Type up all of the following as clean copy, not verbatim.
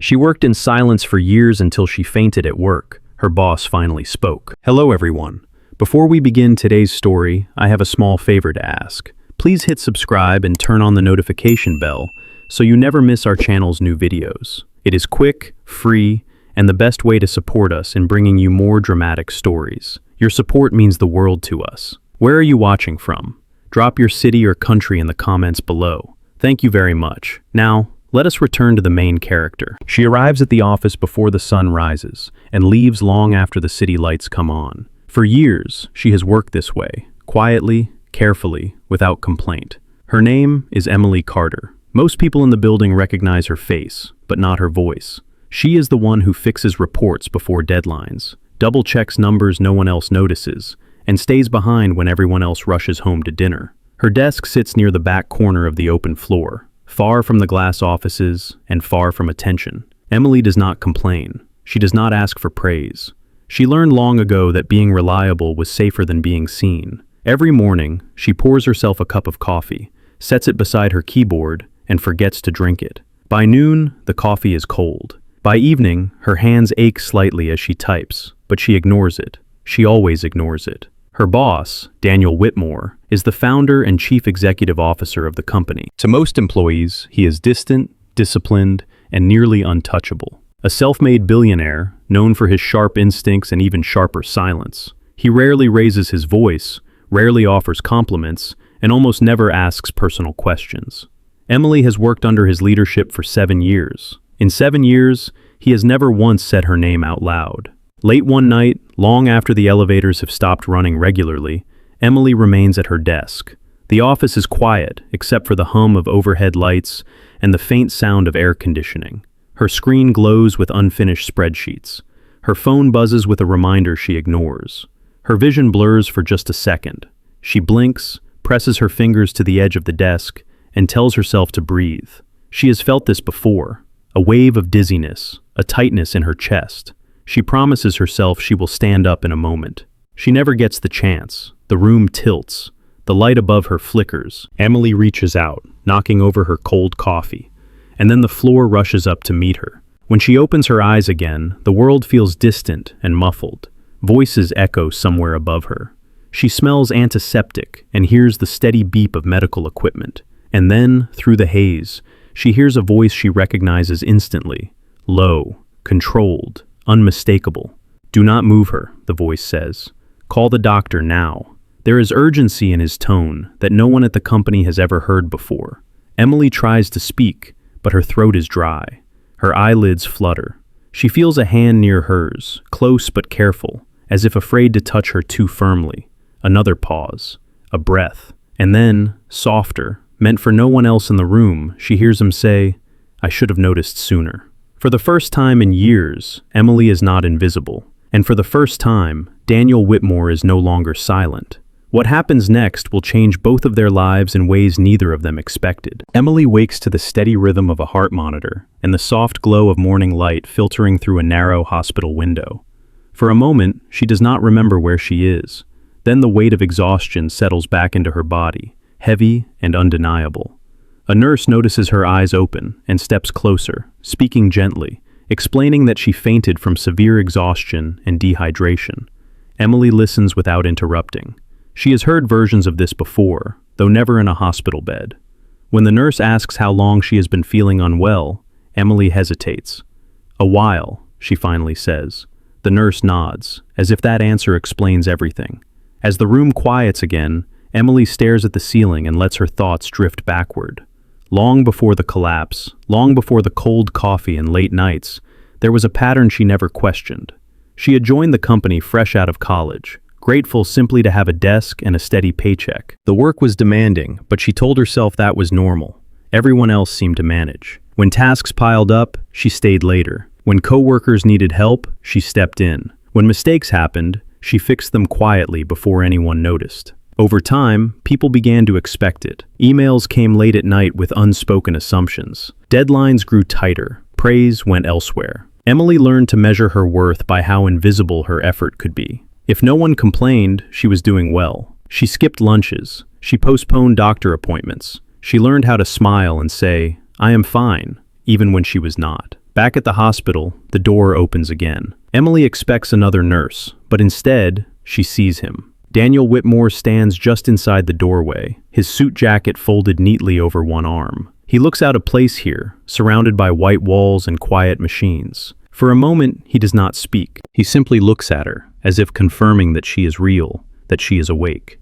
She worked in silence for years until she fainted at work. Her boss finally spoke. Hello everyone. Before we begin today's story, I have a small favor to ask. Please hit subscribe and turn on the notification bell so you never miss our channel's new videos. It is quick, free, and the best way to support us in bringing you more dramatic stories. Your support means the world to us. Where are you watching from? Drop your city or country in the comments below. Thank you very much. Now, let us return to the main character. She arrives at the office before the sun rises and leaves long after the city lights come on. For years, she has worked this way, quietly, carefully, without complaint. Her name is Emily Carter. Most people in the building recognize her face, but not her voice. She is the one who fixes reports before deadlines, double-checks numbers no one else notices, and stays behind when everyone else rushes home to dinner. Her desk sits near the back corner of the open floor, far from the glass offices and far from attention. Emily does not complain. She does not ask for praise. She learned long ago that being reliable was safer than being seen. Every morning, she pours herself a cup of coffee, sets it beside her keyboard, and forgets to drink it. By noon, the coffee is cold. By evening, her hands ache slightly as she types, but she ignores it. She always ignores it. Her boss, Daniel Whitmore, is the founder and chief executive officer of the company. To most employees, he is distant, disciplined, and nearly untouchable. A self-made billionaire, known for his sharp instincts and even sharper silence. He rarely raises his voice, rarely offers compliments, and almost never asks personal questions. Emily has worked under his leadership for 7 years. In 7 years, he has never once said her name out loud. Late one night, long after the elevators have stopped running regularly, Emily remains at her desk. The office is quiet, except for the hum of overhead lights and the faint sound of air conditioning. Her screen glows with unfinished spreadsheets. Her phone buzzes with a reminder she ignores. Her vision blurs for just a second. She blinks, presses her fingers to the edge of the desk, and tells herself to breathe. She has felt this before. A wave of dizziness, a tightness in her chest. She promises herself she will stand up in a moment. She never gets the chance. The room tilts. The light above her flickers. Emily reaches out, knocking over her cold coffee. And then the floor rushes up to meet her. When she opens her eyes again, the world feels distant and muffled. Voices echo somewhere above her. She smells antiseptic and hears the steady beep of medical equipment. And then, through the haze, she hears a voice she recognizes instantly. Low, controlled, unmistakable. Do not move her, the voice says. Call the doctor now. There is urgency in his tone that no one at the company has ever heard before. Emily tries to speak, but her throat is dry. Her eyelids flutter. She feels a hand near hers, close but careful, as if afraid to touch her too firmly. Another pause, a breath, and then, softer, meant for no one else in the room, she hears him say, "I should have noticed sooner." For the first time in years, Emily is not invisible. And for the first time, Daniel Whitmore is no longer silent. What happens next will change both of their lives in ways neither of them expected. Emily wakes to the steady rhythm of a heart monitor and the soft glow of morning light filtering through a narrow hospital window. For a moment, she does not remember where she is. Then the weight of exhaustion settles back into her body, heavy and undeniable. A nurse notices her eyes open and steps closer, speaking gently, explaining that she fainted from severe exhaustion and dehydration. Emily listens without interrupting. She has heard versions of this before, though never in a hospital bed. When the nurse asks how long she has been feeling unwell, Emily hesitates. "A while," she finally says. The nurse nods, as if that answer explains everything. As the room quiets again, Emily stares at the ceiling and lets her thoughts drift backward. Long before the collapse, long before the cold coffee and late nights, there was a pattern she never questioned. She had joined the company fresh out of college, grateful simply to have a desk and a steady paycheck. The work was demanding, but she told herself that was normal. Everyone else seemed to manage. When tasks piled up, she stayed later. When coworkers needed help, she stepped in. When mistakes happened, she fixed them quietly before anyone noticed. Over time, people began to expect it. Emails came late at night with unspoken assumptions. Deadlines grew tighter. Praise went elsewhere. Emily learned to measure her worth by how invisible her effort could be. If no one complained, she was doing well. She skipped lunches. She postponed doctor appointments. She learned how to smile and say, "I am fine," even when she was not. Back at the hospital, the door opens again. Emily expects another nurse, but instead, she sees him. Daniel Whitmore stands just inside the doorway, his suit jacket folded neatly over one arm. He looks out of place here, surrounded by white walls and quiet machines. For a moment, he does not speak. He simply looks at her, as if confirming that she is real, that she is awake.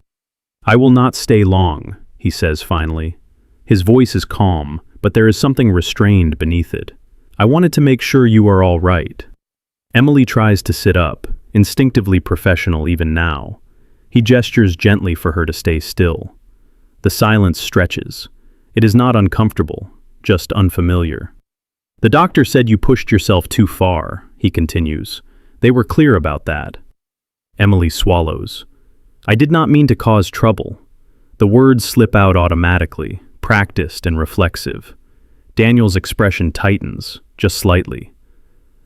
"I will not stay long," he says finally. His voice is calm, but there is something restrained beneath it. "I wanted to make sure you are all right." Emily tries to sit up, instinctively professional even now. He gestures gently for her to stay still. The silence stretches. It is not uncomfortable, just unfamiliar. "The doctor said you pushed yourself too far," he continues. "They were clear about that." Emily swallows. "I did not mean to cause trouble." The words slip out automatically, practiced and reflexive. Daniel's expression tightens, just slightly.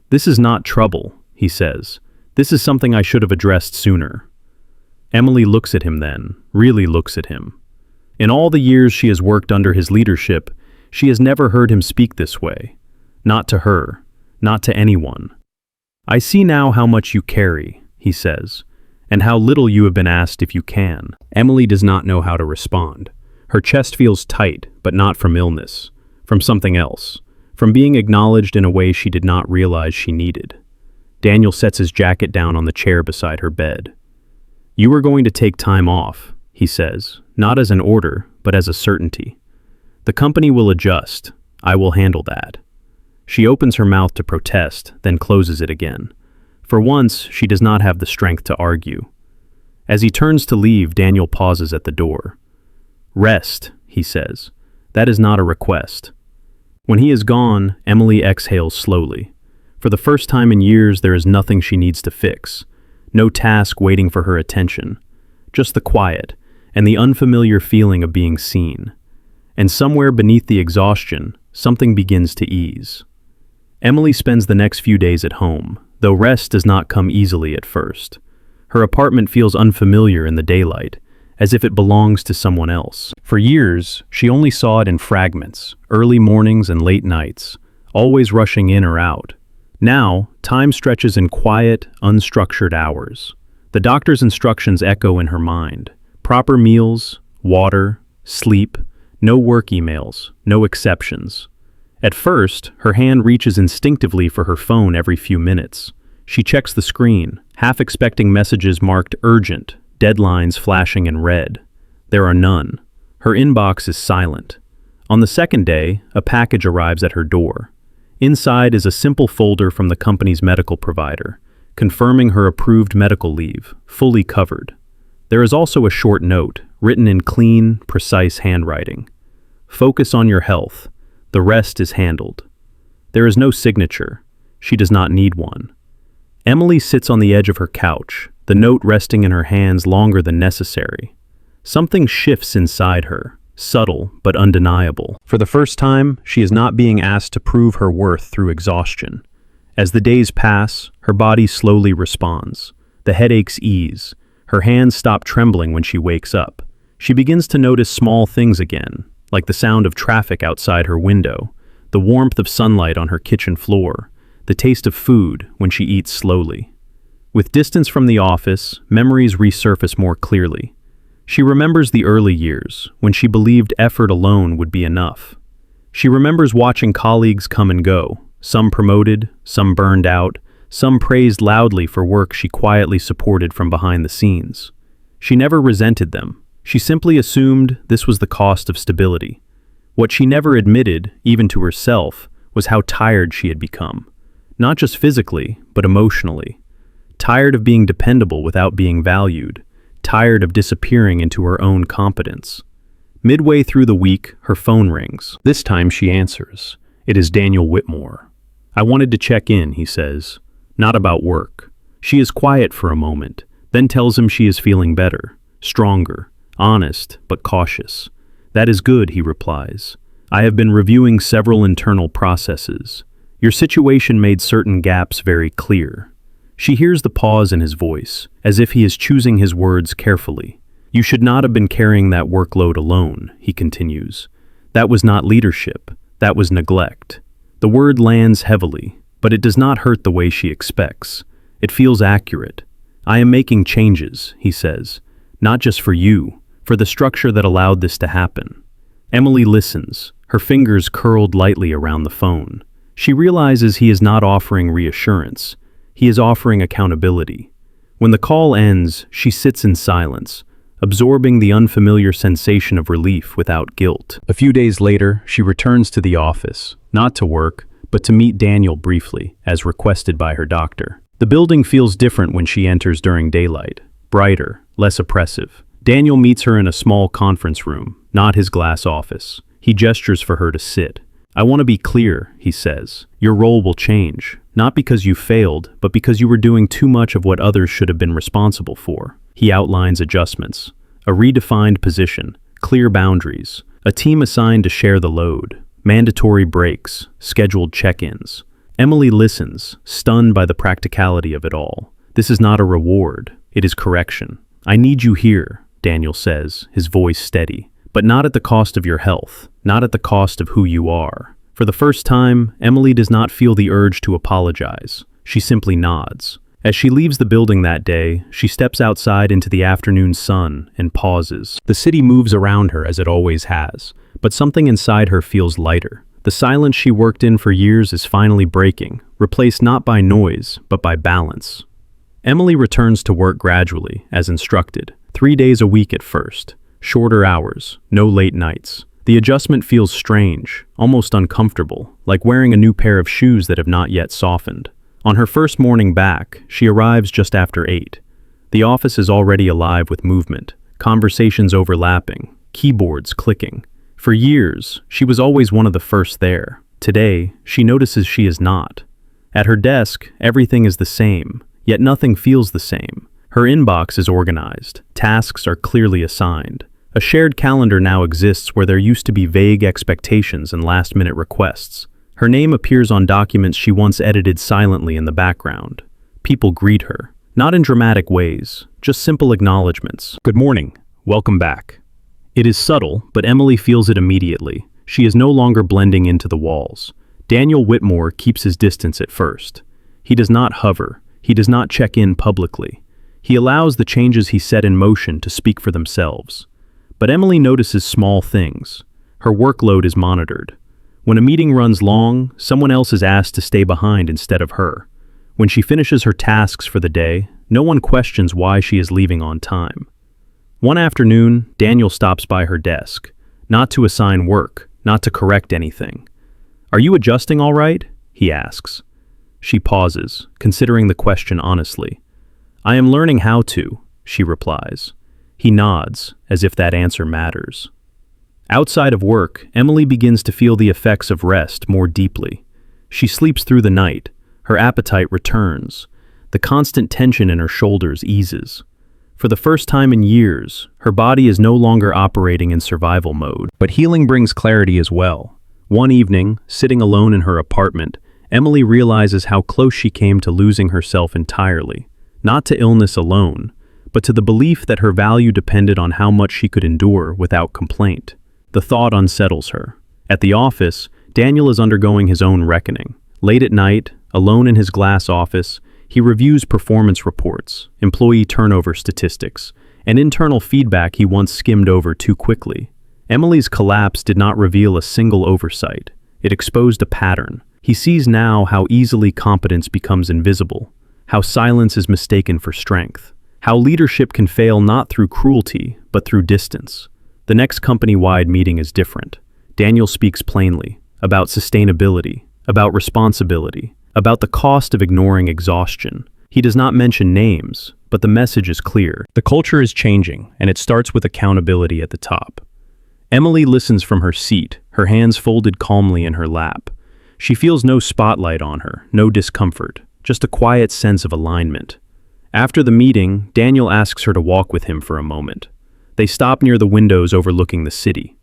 "This is not trouble," he says. "This is something I should have addressed sooner." Emily looks at him then, really looks at him. In all the years she has worked under his leadership, she has never heard him speak this way. Not to her, not to anyone. "I see now how much you carry," he says, "and how little you have been asked if you can." Emily does not know how to respond. Her chest feels tight, but not from illness, from something else, from being acknowledged in a way she did not realize she needed. Daniel sets his jacket down on the chair beside her bed. "You are going to take time off," he says, not as an order, but as a certainty. "The company will adjust. I will handle that." She opens her mouth to protest, then closes it again. For once, she does not have the strength to argue. As he turns to leave, Daniel pauses at the door. "Rest," he says. "That is not a request." When he is gone, Emily exhales slowly. For the first time in years, there is nothing she needs to fix. No task waiting for her attention. Just the quiet, and the unfamiliar feeling of being seen. And somewhere beneath the exhaustion, something begins to ease. Emily spends the next few days at home, though rest does not come easily at first. Her apartment feels unfamiliar in the daylight, as if it belongs to someone else. For years, she only saw it in fragments, early mornings and late nights, always rushing in or out. Now, time stretches in quiet, unstructured hours. The doctor's instructions echo in her mind. Proper meals, water, sleep, no work emails, no exceptions. At first, her hand reaches instinctively for her phone every few minutes. She checks the screen, half expecting messages marked urgent, deadlines flashing in red. There are none. Her inbox is silent. On the second day, a package arrives at her door. Inside is a simple folder from the company's medical provider, confirming her approved medical leave, fully covered. There is also a short note, written in clean, precise handwriting. "Focus on your health. The rest is handled." There is no signature. She does not need one. Emily sits on the edge of her couch, the note resting in her hands longer than necessary. Something shifts inside her, subtle but undeniable. For the first time, she is not being asked to prove her worth through exhaustion. As the days pass, her body slowly responds. The headaches ease. Her hands stop trembling when she wakes up. She begins to notice small things again, like the sound of traffic outside her window, the warmth of sunlight on her kitchen floor, the taste of food when she eats slowly. With distance from the office, memories resurface more clearly. She remembers the early years, when she believed effort alone would be enough. She remembers watching colleagues come and go, some promoted, some burned out, some praised loudly for work she quietly supported from behind the scenes. She never resented them. She simply assumed this was the cost of stability. What she never admitted, even to herself, was how tired she had become. Not just physically, but emotionally. Tired of being dependable without being valued. Tired of disappearing into her own competence. Midway through the week, her phone rings. This time she answers. It is Daniel Whitmore. "I wanted to check in," he says. "Not about work." She is quiet for a moment, then tells him she is feeling better, stronger, honest, but cautious. "That is good," he replies. "I have been reviewing several internal processes. Your situation made certain gaps very clear." She hears the pause in his voice, as if he is choosing his words carefully. "You should not have been carrying that workload alone," he continues. "That was not leadership. That was neglect. The word lands heavily, but it does not hurt the way she expects. It feels accurate. I am making changes, he says. Not just for you, for the structure that allowed this to happen. Emily listens, her fingers curled lightly around the phone. She realizes he is not offering reassurance. He is offering accountability. When the call ends, she sits in silence, absorbing the unfamiliar sensation of relief without guilt. A few days later, she returns to the office, not to work, but to meet Daniel briefly, as requested by her doctor. The building feels different when she enters during daylight, brighter, less oppressive. Daniel meets her in a small conference room, not his glass office. He gestures for her to sit. I want to be clear, he says. Your role will change, not because you failed, but because you were doing too much of what others should have been responsible for. He outlines adjustments, a redefined position, clear boundaries, a team assigned to share the load, mandatory breaks, scheduled check-ins. Emily listens, stunned by the practicality of it all. This is not a reward, it is correction. I need you here, Daniel says, his voice steady. But not at the cost of your health, not at the cost of who you are. For the first time, Emily does not feel the urge to apologize. She simply nods. As she leaves the building that day, she steps outside into the afternoon sun and pauses. The city moves around her as it always has, but something inside her feels lighter. The silence she worked in for years is finally breaking, replaced not by noise, but by balance. Emily returns to work gradually, as instructed, 3 days a week at first. Shorter hours, no late nights. The adjustment feels strange, almost uncomfortable, like wearing a new pair of shoes that have not yet softened. On her first morning back, she arrives just after 8. The office is already alive with movement, conversations overlapping, keyboards clicking. For years, she was always one of the first there. Today, she notices she is not. At her desk, everything is the same, yet nothing feels the same. Her inbox is organized, tasks are clearly assigned. A shared calendar now exists where there used to be vague expectations and last-minute requests. Her name appears on documents she once edited silently in the background. People greet her, not in dramatic ways, just simple acknowledgments. Good morning, welcome back. It is subtle, but Emily feels it immediately. She is no longer blending into the walls. Daniel Whitmore keeps his distance at first. He does not hover, he does not check in publicly. He allows the changes he set in motion to speak for themselves. But Emily notices small things. Her workload is monitored. When a meeting runs long, someone else is asked to stay behind instead of her. When she finishes her tasks for the day, no one questions why she is leaving on time. One afternoon, Daniel stops by her desk, not to assign work, not to correct anything. Are you adjusting all right? He asks. She pauses, considering the question honestly. I am learning how to, she replies. He nods, as if that answer matters. Outside of work, Emily begins to feel the effects of rest more deeply. She sleeps through the night. Her appetite returns. The constant tension in her shoulders eases. For the first time in years, her body is no longer operating in survival mode. But healing brings clarity as well. One evening, sitting alone in her apartment, Emily realizes how close she came to losing herself entirely. Not to illness alone, but to the belief that her value depended on how much she could endure without complaint. The thought unsettles her. At the office, Daniel is undergoing his own reckoning. Late at night, alone in his glass office, he reviews performance reports, employee turnover statistics, and internal feedback he once skimmed over too quickly. Emily's collapse did not reveal a single oversight. It exposed a pattern. He sees now how easily competence becomes invisible, how silence is mistaken for strength, how leadership can fail not through cruelty, but through distance. The next company-wide meeting is different. Daniel speaks plainly about sustainability, about responsibility, about the cost of ignoring exhaustion. He does not mention names, but the message is clear. The culture is changing, and it starts with accountability at the top. Emily listens from her seat, her hands folded calmly in her lap. She feels no spotlight on her, no discomfort, just a quiet sense of alignment. After the meeting, Daniel asks her to walk with him for a moment. They stop near the windows overlooking the city.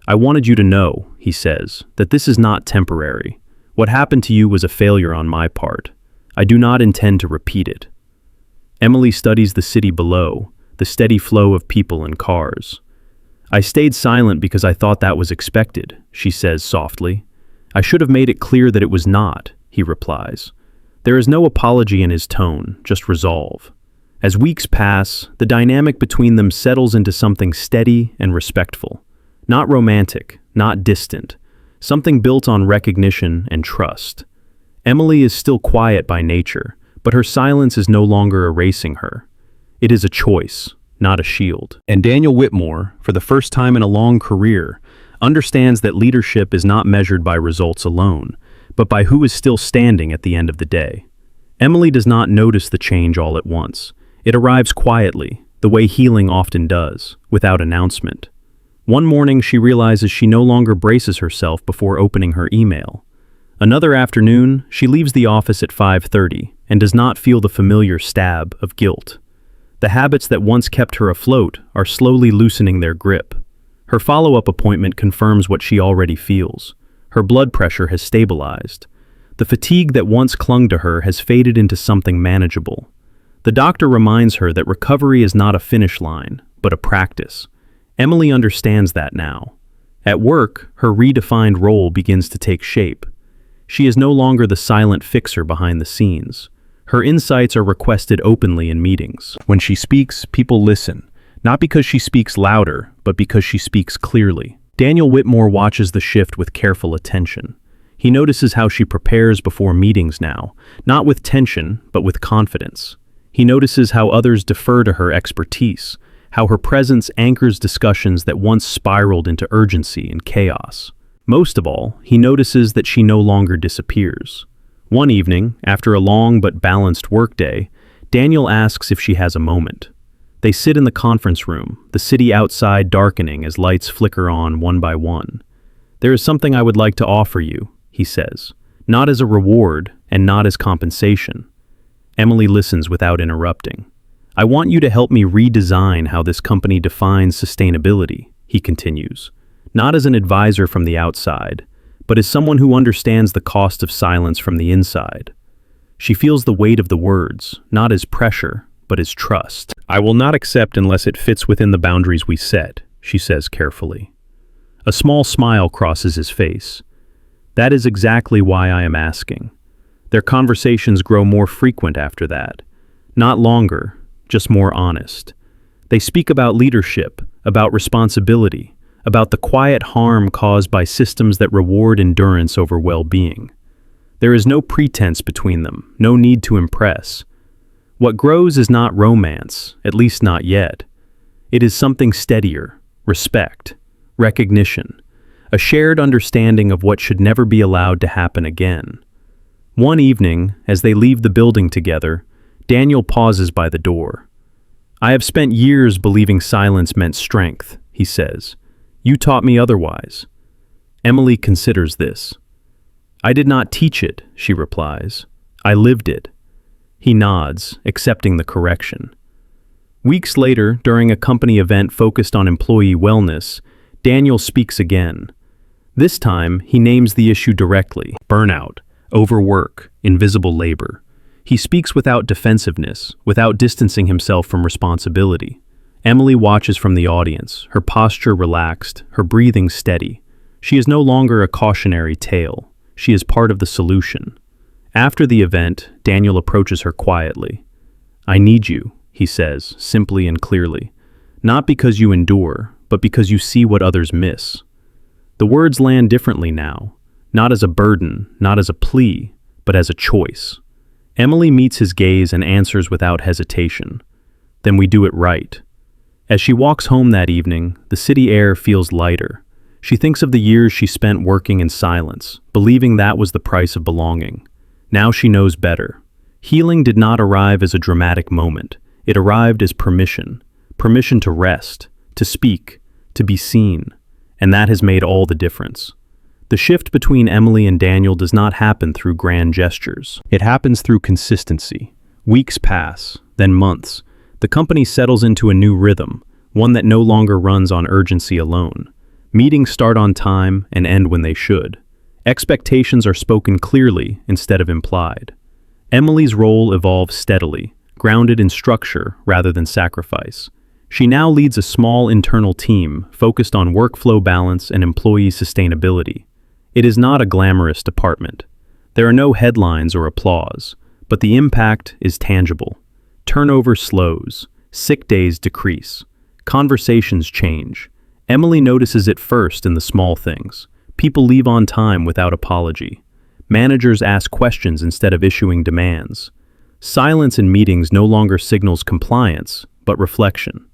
I wanted you to know, he says, that this is not temporary. What happened to you was a failure on my part. I do not intend to repeat it. Emily studies the city below, the steady flow of people and cars. I stayed silent because I thought that was expected, she says softly. "I should have made it clear that it was not," he replies. There is no apology in his tone, just resolve. As weeks pass, the dynamic between them settles into something steady and respectful. Not romantic, not distant, something built on recognition and trust. Emily is still quiet by nature, but her silence is no longer erasing her. It is a choice, not a shield. And Daniel Whitmore, for the first time in a long career, understands that leadership is not measured by results alone, but by who is still standing at the end of the day. Emily does not notice the change all at once. It arrives quietly, the way healing often does, without announcement. One morning she realizes she no longer braces herself before opening her email. Another afternoon, she leaves the office at 5:30 and does not feel the familiar stab of guilt. The habits that once kept her afloat are slowly loosening their grip. Her follow-up appointment confirms what she already feels. Her blood pressure has stabilized. The fatigue that once clung to her has faded into something manageable. The doctor reminds her that recovery is not a finish line, but a practice. Emily understands that now. At work, her redefined role begins to take shape. She is no longer the silent fixer behind the scenes. Her insights are requested openly in meetings. When she speaks, people listen, not because she speaks louder, but because she speaks clearly. Daniel Whitmore watches the shift with careful attention. He notices how she prepares before meetings now, not with tension, but with confidence. He notices how others defer to her expertise, how her presence anchors discussions that once spiraled into urgency and chaos. Most of all, he notices that she no longer disappears. One evening, after a long but balanced workday, Daniel asks if she has a moment. They sit in the conference room, the city outside darkening as lights flicker on one by one. "There is something I would like to offer you," he says, "not as a reward and not as compensation." Emily listens without interrupting. "I want you to help me redesign how this company defines sustainability," he continues, "not as an advisor from the outside, but as someone who understands the cost of silence from the inside." She feels the weight of the words, not as pressure, but as trust. "I will not accept unless it fits within the boundaries we set," she says carefully. A small smile crosses his face. "That is exactly why I am asking." Their conversations grow more frequent after that. Not longer, just more honest. They speak about leadership, about responsibility, about the quiet harm caused by systems that reward endurance over well-being. There is no pretense between them, no need to impress. What grows is not romance, at least not yet. It is something steadier, respect, recognition, a shared understanding of what should never be allowed to happen again. One evening, as they leave the building together, Daniel pauses by the door. "I have spent years believing silence meant strength," he says. "You taught me otherwise." Emily considers this. "I did not teach it," she replies. "I lived it." He nods, accepting the correction. Weeks later, during a company event focused on employee wellness, Daniel speaks again. This time, he names the issue directly: burnout, overwork, invisible labor. He speaks without defensiveness, without distancing himself from responsibility. Emily watches from the audience, her posture relaxed, her breathing steady. She is no longer a cautionary tale. She is part of the solution. After the event, Daniel approaches her quietly. "I need you," he says, simply and clearly. "Not because you endure, but because you see what others miss." The words land differently now, not as a burden, not as a plea, but as a choice. Emily meets his gaze and answers without hesitation. "Then we do it right." As she walks home that evening, the city air feels lighter. She thinks of the years she spent working in silence, believing that was the price of belonging. Now she knows better. Healing did not arrive as a dramatic moment. It arrived as permission. Permission to rest, to speak, to be seen. And that has made all the difference. The shift between Emily and Daniel does not happen through grand gestures. It happens through consistency. Weeks pass, then months. The company settles into a new rhythm, one that no longer runs on urgency alone. Meetings start on time and end when they should. Expectations are spoken clearly instead of implied. Emily's role evolves steadily, grounded in structure rather than sacrifice. She now leads a small internal team focused on workflow balance and employee sustainability. It is not a glamorous department. There are no headlines or applause, but the impact is tangible. Turnover slows, sick days decrease, conversations change. Emily notices it first in the small things. People leave on time without apology. Managers ask questions instead of issuing demands. Silence in meetings no longer signals compliance, but reflection.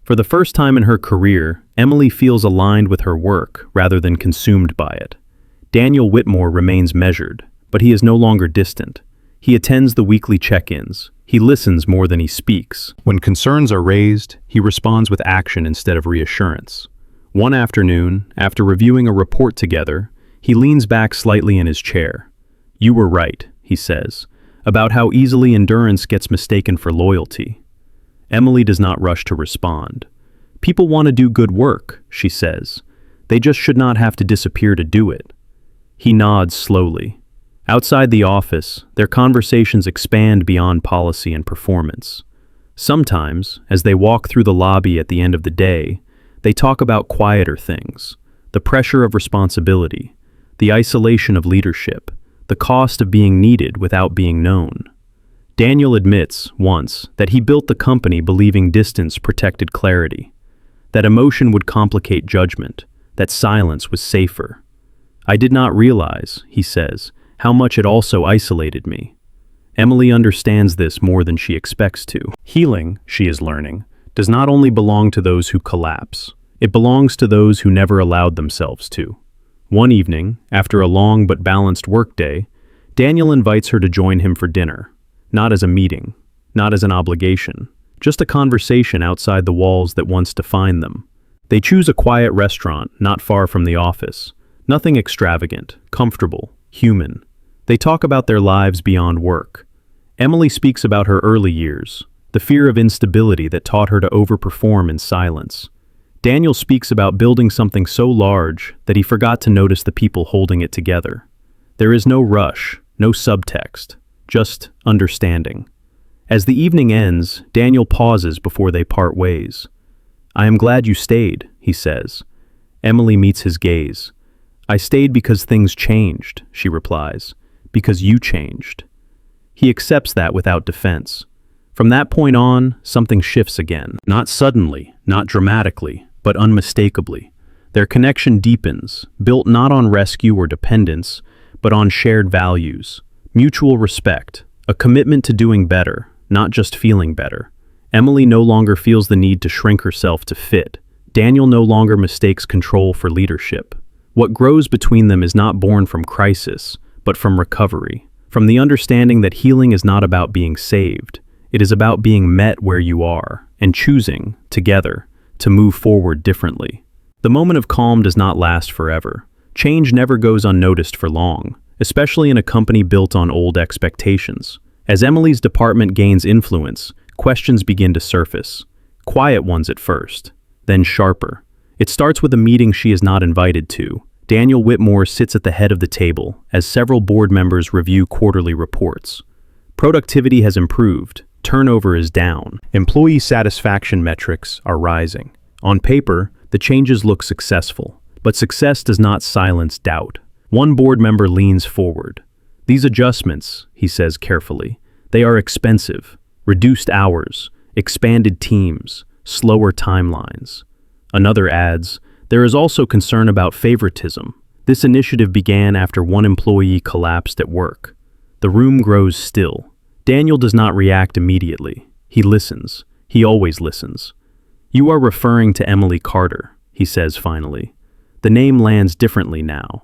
For the first time in her career, Emily feels aligned with her work rather than consumed by it. Daniel Whitmore remains measured, but he is no longer distant. He attends the weekly check-ins. He listens more than he speaks. When concerns are raised, he responds with action instead of reassurance. One afternoon, after reviewing a report together, he leans back slightly in his chair. "You were right," he says, about how easily endurance gets mistaken for loyalty. Emily does not rush to respond. "People want to do good work," she says. "They just should not have to disappear to do it." He nods slowly. Outside the office, their conversations expand beyond policy and performance. Sometimes, as they walk through the lobby at the end of the day, they talk about quieter things: the pressure of responsibility, the isolation of leadership, the cost of being needed without being known. Daniel admits, once, that he built the company believing distance protected clarity, that emotion would complicate judgment, that silence was safer. "I did not realize," he says, "how much it also isolated me." Emily understands this more than she expects to. Healing, she is learning, does not only belong to those who collapse. It belongs to those who never allowed themselves to. One evening, after a long but balanced workday, Daniel invites her to join him for dinner. Not as a meeting, not as an obligation, just a conversation outside the walls that once defined them. They choose a quiet restaurant not far from the office. Nothing extravagant, comfortable, human. They talk about their lives beyond work. Emily speaks about her early years, the fear of instability that taught her to overperform in silence. Daniel speaks about building something so large that he forgot to notice the people holding it together. There is no rush, no subtext, just understanding. As the evening ends, Daniel pauses before they part ways. "I am glad you stayed," he says. Emily meets his gaze. "I stayed because things changed," she replies, "because you changed." He accepts that without defense. From that point on, something shifts again. Not suddenly, not dramatically, but unmistakably. Their connection deepens, built not on rescue or dependence, but on shared values. Mutual respect, a commitment to doing better, not just feeling better. Emily no longer feels the need to shrink herself to fit. Daniel no longer mistakes control for leadership. What grows between them is not born from crisis, but from recovery, from the understanding that healing is not about being saved. It is about being met where you are, and choosing, together, to move forward differently. The moment of calm does not last forever. Change never goes unnoticed for long, especially in a company built on old expectations. As Emily's department gains influence, questions begin to surface. Quiet ones at first, then sharper. It starts with a meeting she is not invited to. Daniel Whitmore sits at the head of the table as several board members review quarterly reports. Productivity has improved. Turnover is down. Employee satisfaction metrics are rising. On paper, the changes look successful, but success does not silence doubt. One board member leans forward. "These adjustments," he says carefully, "they are expensive. Reduced hours, expanded teams, slower timelines." Another adds, "There is also concern about favoritism. This initiative began after one employee collapsed at work." The room grows still. Daniel does not react immediately. He listens. He always listens. "You are referring to Emily Carter," he says finally. The name lands differently now.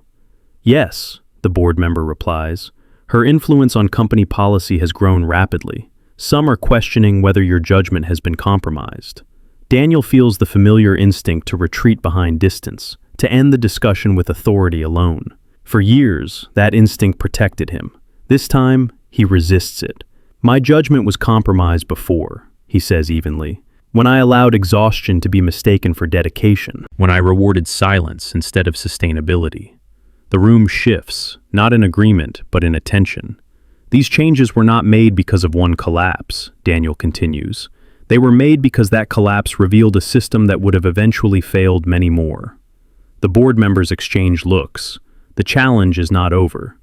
"Yes," the board member replies. "Her influence on company policy has grown rapidly. Some are questioning whether your judgment has been compromised." Daniel feels the familiar instinct to retreat behind distance, to end the discussion with authority alone. For years, that instinct protected him. This time, he resists it. "My judgment was compromised before," he says evenly, "when I allowed exhaustion to be mistaken for dedication, when I rewarded silence instead of sustainability." The room shifts, not in agreement, but in attention. "These changes were not made because of one collapse," Daniel continues. "They were made because that collapse revealed a system that would have eventually failed many more." The board members exchange looks. The challenge is not over.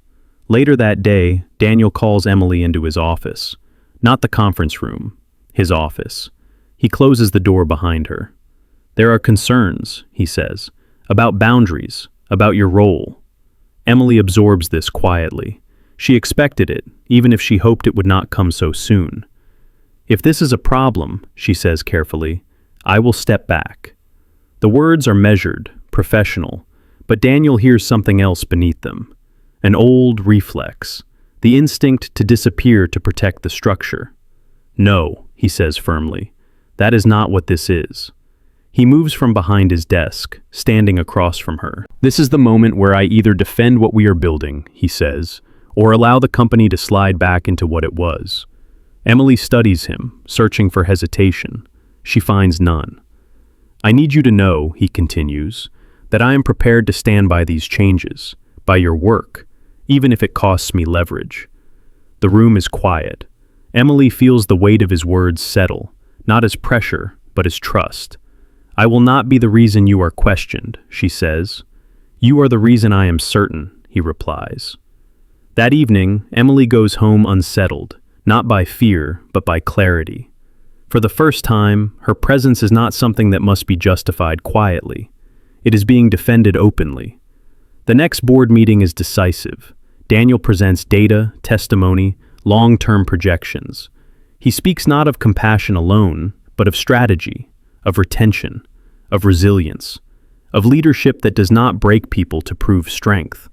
Later that day, Daniel calls Emily into his office. Not the conference room, his office. He closes the door behind her. "There are concerns," he says, "about boundaries, about your role." Emily absorbs this quietly. She expected it, even if she hoped it would not come so soon. "If this is a problem," she says carefully, "I will step back." The words are measured, professional, but Daniel hears something else beneath them. An old reflex, the instinct to disappear to protect the structure. "No," he says firmly, "that is not what this is." He moves from behind his desk, standing across from her. "This is the moment where I either defend what we are building," he says, "or allow the company to slide back into what it was." Emily studies him, searching for hesitation. She finds none. "I need you to know," he continues, "that I am prepared to stand by these changes, by your work, even if it costs me leverage." The room is quiet. Emily feels the weight of his words settle, not as pressure, but as trust. "I will not be the reason you are questioned," she says. "You are the reason I am certain," he replies. That evening, Emily goes home unsettled, not by fear, but by clarity. For the first time, her presence is not something that must be justified quietly. It is being defended openly. The next board meeting is decisive. Daniel presents data, testimony, long-term projections. He speaks not of compassion alone, but of strategy, of retention, of resilience, of leadership that does not break people to prove strength.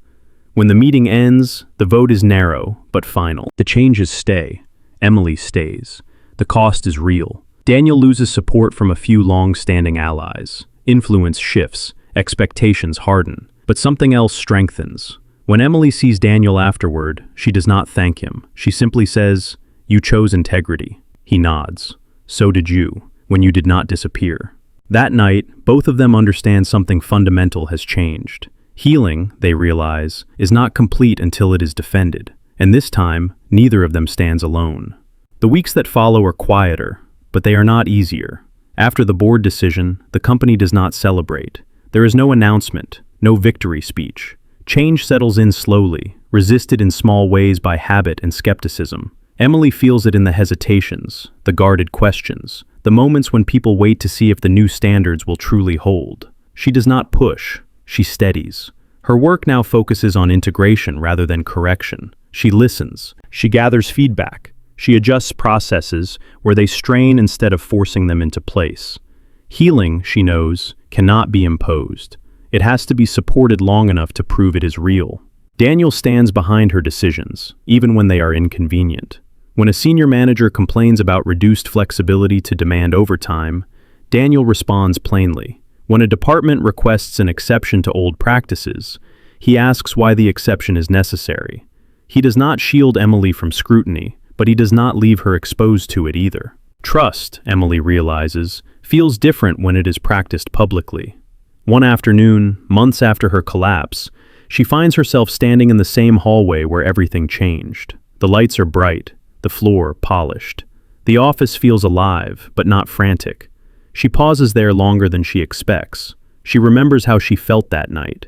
When the meeting ends, the vote is narrow, but final. The changes stay. Emily stays. The cost is real. Daniel loses support from a few long-standing allies. Influence shifts. Expectations harden. But something else strengthens. When Emily sees Daniel afterward, she does not thank him. She simply says, "You chose integrity." He nods. "So did you, when you did not disappear." That night, both of them understand something fundamental has changed. Healing, they realize, is not complete until it is defended. And this time, neither of them stands alone. The weeks that follow are quieter, but they are not easier. After the board decision, the company does not celebrate. There is no announcement, no victory speech. Change settles in slowly, resisted in small ways by habit and skepticism. Emily feels it in the hesitations, the guarded questions, the moments when people wait to see if the new standards will truly hold. She does not push. She steadies. Her work now focuses on integration rather than correction. She listens. She gathers feedback. She adjusts processes where they strain instead of forcing them into place. Healing, she knows, cannot be imposed. It has to be supported long enough to prove it is real. Daniel stands behind her decisions, even when they are inconvenient. When a senior manager complains about reduced flexibility to demand overtime, Daniel responds plainly. When a department requests an exception to old practices, he asks why the exception is necessary. He does not shield Emily from scrutiny, but he does not leave her exposed to it either. Trust, Emily realizes, feels different when it is practiced publicly. One afternoon, months after her collapse, she finds herself standing in the same hallway where everything changed. The lights are bright, the floor polished. The office feels alive, but not frantic. She pauses there longer than she expects. She remembers how she felt that night.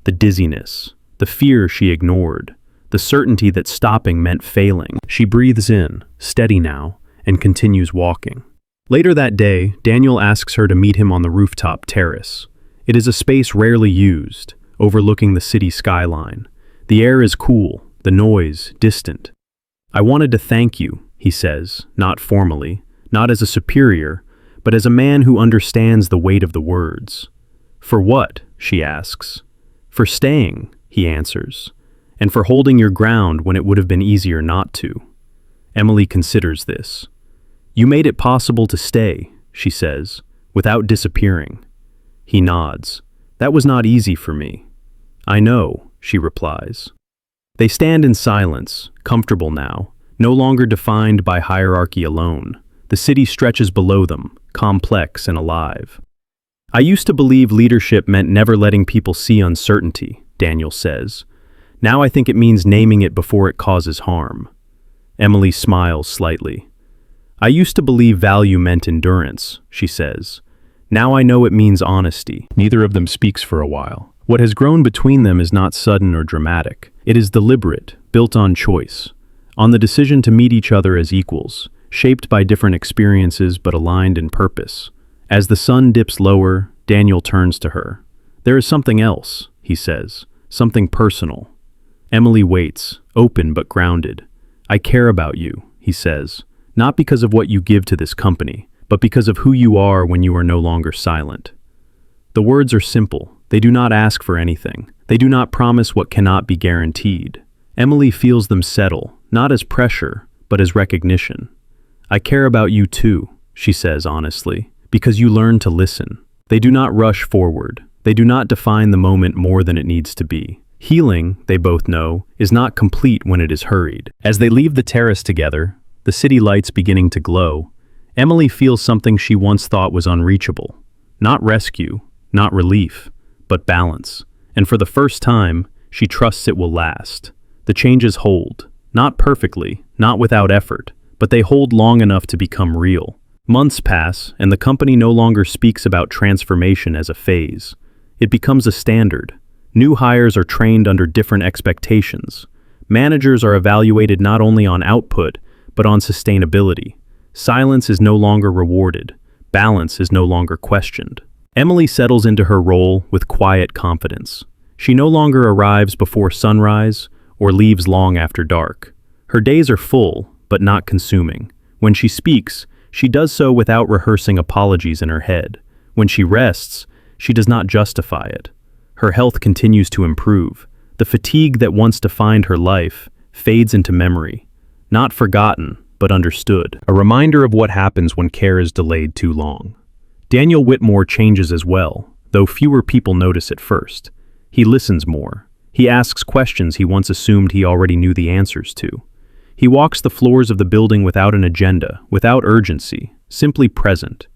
The dizziness, the fear she ignored, the certainty that stopping meant failing. She breathes in, steady now, and continues walking. Later that day, Daniel asks her to meet him on the rooftop terrace. It is a space rarely used, overlooking the city skyline. The air is cool, the noise distant. "I wanted to thank you," he says, not formally, not as a superior, but as a man who understands the weight of the words. "For what?" she asks. "For staying," he answers, "and for holding your ground when it would have been easier not to." Emily considers this. "You made it possible to stay," she says, "without disappearing." He nods. "That was not easy for me." "I know," she replies. They stand in silence, comfortable now, no longer defined by hierarchy alone. The city stretches below them, complex and alive. "I used to believe leadership meant never letting people see uncertainty," Daniel says. "Now I think it means naming it before it causes harm." Emily smiles slightly. "I used to believe value meant endurance," she says. "Now I know it means honesty." Neither of them speaks for a while. What has grown between them is not sudden or dramatic. It is deliberate, built on choice, on the decision to meet each other as equals, shaped by different experiences but aligned in purpose. As the sun dips lower, Daniel turns to her. "There is something else," he says, "something personal." Emily waits, open but grounded. "I care about you," he says, "not because of what you give to this company, but because of who you are when you are no longer silent." The words are simple. They do not ask for anything. They do not promise what cannot be guaranteed. Emily feels them settle, not as pressure, but as recognition. "I care about you too," she says honestly, "because you learn to listen." They do not rush forward. They do not define the moment more than it needs to be. Healing, they both know, is not complete when it is hurried. As they leave the terrace together, the city lights beginning to glow, Emily feels something she once thought was unreachable. Not rescue, not relief, but balance. And for the first time, she trusts it will last. The changes hold, not perfectly, not without effort, but they hold long enough to become real. Months pass, and the company no longer speaks about transformation as a phase. It becomes a standard. New hires are trained under different expectations. Managers are evaluated not only on output, but on sustainability. Silence is no longer rewarded. Balance is no longer questioned. Emily settles into her role with quiet confidence. She no longer arrives before sunrise or leaves long after dark. Her days are full, but not consuming. When she speaks, she does so without rehearsing apologies in her head. When she rests, she does not justify it. Her health continues to improve. The fatigue that once defined her life fades into memory. Not forgotten, but understood. A reminder of what happens when care is delayed too long. Daniel Whitmore changes as well, though fewer people notice at first. He listens more. He asks questions he once assumed he already knew the answers to. He walks the floors of the building without an agenda, without urgency, simply present.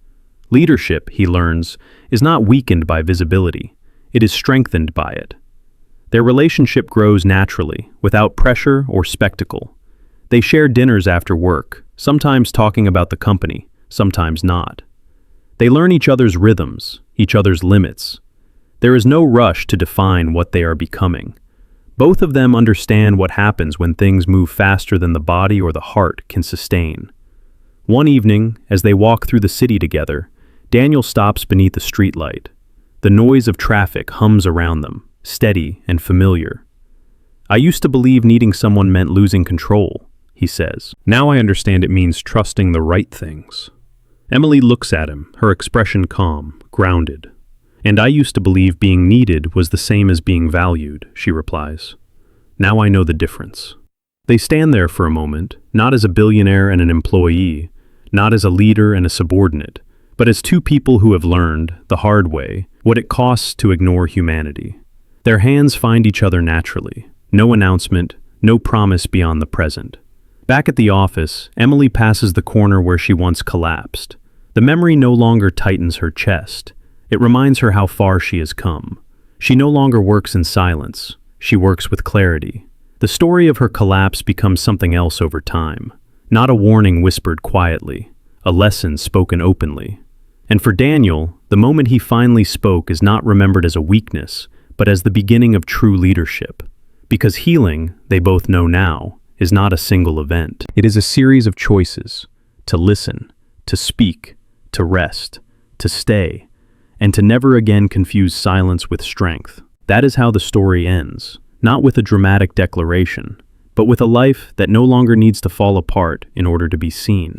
Leadership, he learns, is not weakened by visibility. It is strengthened by it. Their relationship grows naturally, without pressure or spectacle. They share dinners after work, sometimes talking about the company, sometimes not. They learn each other's rhythms, each other's limits. There is no rush to define what they are becoming. Both of them understand what happens when things move faster than the body or the heart can sustain. One evening, as they walk through the city together, Daniel stops beneath a streetlight. The noise of traffic hums around them, steady and familiar. "I used to believe needing someone meant losing control," he says. "Now I understand it means trusting the right things." Emily looks at him, her expression calm, grounded. "And I used to believe being needed was the same as being valued," she replies. "Now I know the difference." They stand there for a moment, not as a billionaire and an employee, not as a leader and a subordinate, but as two people who have learned, the hard way, what it costs to ignore humanity. Their hands find each other naturally. No announcement, no promise beyond the present. Back at the office, Emily passes the corner where she once collapsed. The memory no longer tightens her chest. It reminds her how far she has come. She no longer works in silence. She works with clarity. The story of her collapse becomes something else over time. Not a warning whispered quietly, a lesson spoken openly. And for Daniel, the moment he finally spoke is not remembered as a weakness, but as the beginning of true leadership. Because healing, they both know now, is not a single event. It is a series of choices: to listen, to speak, to rest, to stay, and to never again confuse silence with strength. That is how the story ends, not with a dramatic declaration, but with a life that no longer needs to fall apart in order to be seen.